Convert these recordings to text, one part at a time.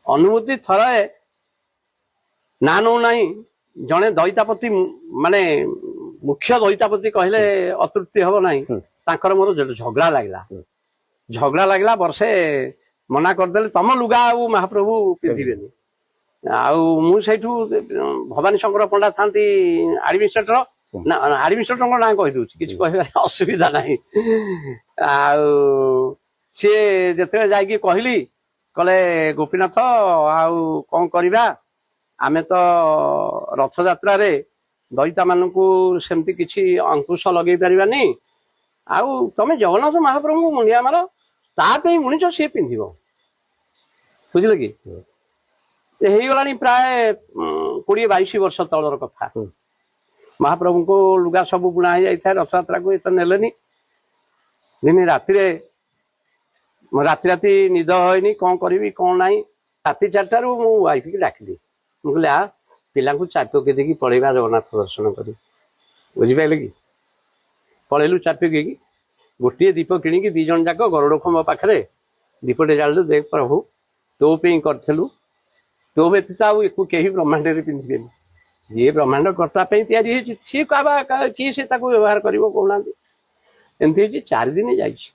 ଅନୁଭୂତି ଥରେ ନା ନଉ ନାହିଁ ଜଣେ ଦଇତାପତି ମାନେ ମୁଖ୍ୟ ଦଇତାପତି କହିଲେ ଅତୃପ୍ତି ହବ ନାହିଁ। ତାଙ୍କର ମୋର ଝଗଡା ଲାଗିଲା ବର୍ଷେ ମନା କରିଦେଲେ ତମ ଲୁଗା ଆଉ ମହାପ୍ରଭୁ ପିନ୍ଧିବେନି। ଆଉ ମୁଁ ସେଇଠୁ ଭବାନୀ ଶଙ୍କର ପଣ୍ଡା ଥାନ୍ତି ଆଡମିନିଷ୍ଟ୍ରେଟର ଆଡମିନିଷ୍ଟ୍ରେଟରଙ୍କ ନାଁ କହିଦଉଛି କିଛି କହିବାର ଅସୁବିଧା ନାହିଁ। ଆଉ ସିଏ ଯେତେବେଳେ ଯାଇକି କହିଲି କହିଲେ ଗୋପୀନାଥ ଆଉ କଣ କରିବା ଆମେ ତ ରଥଯାତ୍ରାରେ ଦଇତା ମାନଙ୍କୁ ସେମିତି କିଛି ଅଙ୍କୁଶ ଲଗେଇ ପାରିବାନି ଆଉ ତମେ ଜଗନ୍ନାଥ ମହାପ୍ରଭୁଙ୍କୁ ମୁଣ୍ଡିଆ ମାର ତା ପାଇଁ ମୁଣିଛ ସିଏ ପିନ୍ଧିବ ବୁଝିଲେ କି। ହେଇଗଲାଣି ପ୍ରାୟ 20-22 ବର୍ଷ ତଳର କଥା। ମହାପ୍ରଭୁଙ୍କୁ ଲୁଗା ସବୁ ବୁଣା ହେଇଯାଇଥାଏ ରଥଯାତ୍ରାକୁ ଏତେ ନେଲେନି। ଦିନେ ରାତିରେ ରାତି ନିଦ ହଏନି କଣ କରିବି କଣ ନାହିଁ। ରାତି 4ଟାରୁ ମୁଁ ୱାଇଫକି ଡାକିଲି ମୁଁ କହିଲି ପିଲାଙ୍କୁ ଚାରିପକେଇ ଦେଇକି ପଳେଇବା ଜଗନ୍ନାଥ ଦର୍ଶନ କରି ବୁଝିପାରିଲେ କି। ପଳେଇଲୁ ଚାରିପକେଇକି ଗୋଟିଏ ଦୀପ କିଣିକି 2 ଜଣ ଯାକ ଗରୁଡ ଖମ୍ବ ପାଖରେ ଦୀପଟେ ଜାଳିଲୁ। ଦେଖ ପ୍ରଭୁ ତୋ ପାଇଁ କରିଥିଲୁ ତୋ ବ୍ୟତୀତ ଆଉ ଏକୁ କେହି ବ୍ରହ୍ମାଣ୍ଡରେ ପିନ୍ଧିବେନି। ଯିଏ ବ୍ରହ୍ମାଣ୍ଡ କର୍ତ୍ତା ପାଇଁ ତିଆରି ହେଇଛି ସିଏ କିଏ ସେ ତାକୁ ବ୍ୟବହାର କରିବ କହୁନାହାନ୍ତି। ଏମିତି ହେଇଛି 4 ଦିନ ଯାଇଛି।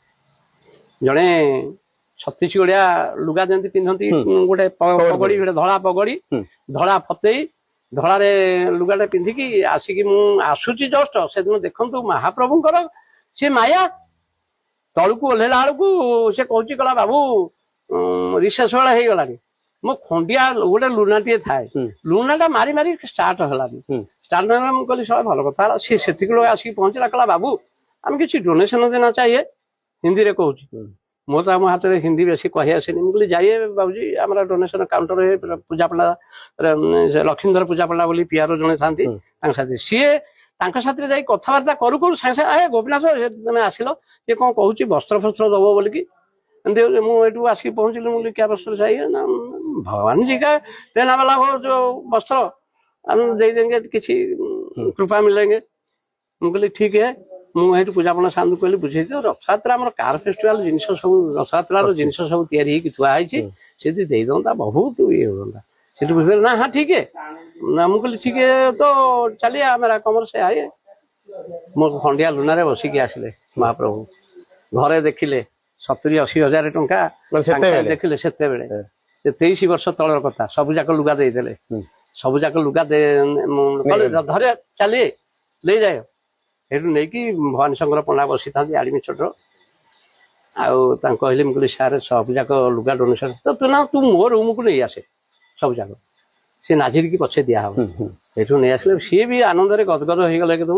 ଜଣେ ଛତିଶଗଡିଆ ଲୁଗା ଯେମିତି ପିନ୍ଧନ୍ତି ଗୋଟେ ପଗଡି ଗୋଟେ ଧଳା ପଗଡି ଧଳା ଫତେଇ ଧଳାରେ ଲୁଗାଟେ ପିନ୍ଧିକି ଆସିକି ମୁଁ ଆସୁଛି ଜଷ୍ଟ ସେଦିନ ଦେଖନ୍ତୁ ମହାପ୍ରଭୁଙ୍କର ସେ ମାୟା ତଳକୁ ଓହ୍ଲେଇଲା ବେଳକୁ ସେ କହୁଛି କହିଲା ବାବୁ ରିସେସ ବେଳ ହେଇଗଲାଣି। ମୋ ଖଣ୍ଡିଆ ଗୋଟେ ଲୁନାଟିଏ ଥାଏ ଲୁନାଟା ମାରି ମାରି ଷ୍ଟାର୍ଟ ହେଲାନି। ଷ୍ଟାର୍ଟ ହେଲା ମୁଁ କହିଲି ସବ ଭଲ କଥା ହେଲା। ସିଏ ସେତିକି ବେଳେ ଆସିକି ପହଞ୍ଚିଲା କହିଲା ବାବୁ ଆମେ କିଛି ଡୋନେସନ ଦେନା ଚାହିए ହିନ୍ଦୀରେ କହୁଛି। ମୋ ତ ଆମ ହାତରେ ହିନ୍ଦୀ ବେଶୀ କହି ଆସେନି। ମୁଁ କହିଲି ଯାଇ ବାବୁଜୀ ଆମର ଡୋନେସନ କାଉଣ୍ଟର ପୂଜା ପଣ୍ଡା ଲକ୍ଷ୍ମୀଧର ପୂଜା ପଣ୍ଡା ବୋଲି ପିଆର ଜଣେ ଥାନ୍ତି ତାଙ୍କ ସାଥିରେ ସିଏ ତାଙ୍କ ସାଥିରେ ଯାଇ କଥାବାର୍ତ୍ତା କରୁ କରୁ ସାଙ୍ଗେ ସାଙ୍ଗେ ଗୋପୀନାଥ ତମେ ଆସିଲ ସିଏ କଣ କହୁଛି ବସ୍ତ୍ର ଫସ୍ତ୍ର ଦବ ବୋଲିକି ଏମିତି ମୁଁ ଏଠୁ ଆସିକି ପହଞ୍ଚିଲି। ମୁଁ କହିଲି କ୍ୟା ବସ୍ତ୍ର चाहिए ना भगवान जी का देना वाला हो जो वस्त्र हम दे देंगे କିଛି କୃପା ମିଲେंगे। ମୁଁ କହିଲି ଠିକ है। ମୁଁ ଏଇଠୁ ପୂଜାପଣା ସାଧୁ କହିଲି ବୁଝେଇ ଦିଅ ରଥଯାତ୍ରା ଆମର କାର ଫେଷ୍ଟିଭାଲ ଜିନିଷ ସବୁ ରଥଯାତ୍ରାର ଜିନିଷ ସବୁ ତିଆରି ହେଇକି ଥୁଆ ହେଇଛି ସେଠି ଦେଇଦନ୍ତା ବହୁତ ଇଏ ହୁଅନ୍ତା। ସେଠୁ ବୁଝିଲେ ନା ହଁ ଠିକ है ନା। ମୁଁ କହିଲି ଠିକ है ତ ଚାଲିए मेरा कमर से आइए। ମୋ ଖଣ୍ଡିଆ ଲୁନାରେ ବସିକି ଆସିଲେ ମହାପ୍ରଭୁ ଘରେ ଦେଖିଲେ 70-80 ହଜାର ଟଙ୍କା ଦେଖିଲେ ସେତେବେଳେ 23 ବର୍ଷ ତଳର କଥା। ସବୁ ଯାକ ଲୁଗା ଦେଇଦେଲେ ସବୁ ଯାକ ଲୁଗା ଧରେ ଚାଲିଏ ନେଇଯାଏ। ସେଠୁ ନେଇକି ଭବାନୀ ଶଙ୍କର ପଣ୍ଡା ବସିଥାନ୍ତି ଆଡମିନିଷ୍ଟ୍ରେଟର ଆଉ ତାଙ୍କୁ କହିଲି ମୁଁ କହିଲି ସାର୍ ସବୁ ଯାକ ଲୁଗା ଡୋନେସନ ତୁ ନା ତୁ ମୋ ରୁମକୁ ନେଇ ଆସେ ସବୁ ଯାକ ସେ ନାଝିରିକି ପଛେ ଦିଆହବ। ସେଠୁ ନେଇ ଆସିଲେ ସିଏ ବି ଆନନ୍ଦରେ ଗଦଗଦ ହେଇଗଲେ କିନ୍ତୁ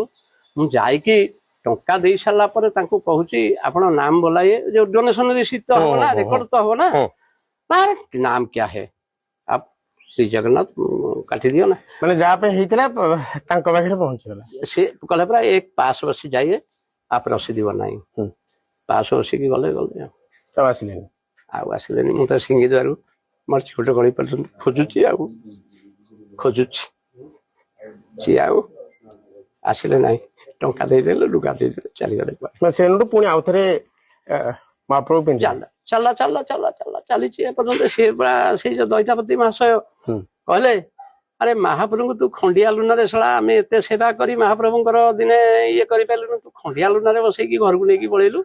ମୁଁ ଯାଇକି ଟଙ୍କା ଦେଇ ସାରିଲା ପରେ ତାଙ୍କୁ କହୁଛି ଆପଣ ନାମ ବୋଲାଇଏ ଯୋଉ ଡୋନେସନ ରିସିପ୍ଟ ତ ହବ ନା ରେକର୍ଡ ତ ହବ ନା नाम क्या है आप श्री जगन्नाथ काटी दियो ना ମାନେ ଯାହା ପାଇଁ ହେଇଥିଲା ତାଙ୍କ ପାଖରେ ପହଞ୍ଚିଗଲା। ସେ କହିଲେ ପରା एक पास बसी जाइए आप रसीद बनाई पास बसिକି ଗଲେ ଆଉ ଆସିଲେନି ଆଉ ଆସିଲେନି। ମୁଁ ତ ସିଙ୍ଗି ଦ୍ୱାରୁ ମୋର ଛୋଟ ଗଳି ପର୍ଯ୍ୟନ୍ତ ଖୋଜୁଛି ସିଏ ଆଉ ଆସିଲେ ନାହିଁ। ଟଙ୍କା ଦେଇଦେଲେ ଲୁଗା ଦେଇଦେଲେ ଚାଲିଗଲେ। ସେଠୁ ପୁଣି ଆଉଥରେ ମହାପ୍ରଭୁ ଚାଲିଛି ଏପର୍ଯ୍ୟନ୍ତ। ସିଏ ସେଇ ଯୋଉ ଦଇତାପତି ମହାଶୟ କହିଲେ ଆରେ ମହାପ୍ରଭୁଙ୍କୁ ତୁ ଖଣ୍ଡିଆ ଲୁନାରେ ଶଳା ଆମେ ଏତେ ସେବା କରି ମହାପ୍ରଭୁଙ୍କର ଦିନେ ଇଏ କରିପାରିଲୁନୁ ତୁ ଖଣ୍ଡିଆ ଲୁନାରେ ବସେଇକି ଘରକୁ ନେଇକି ପଳେଇଲୁ।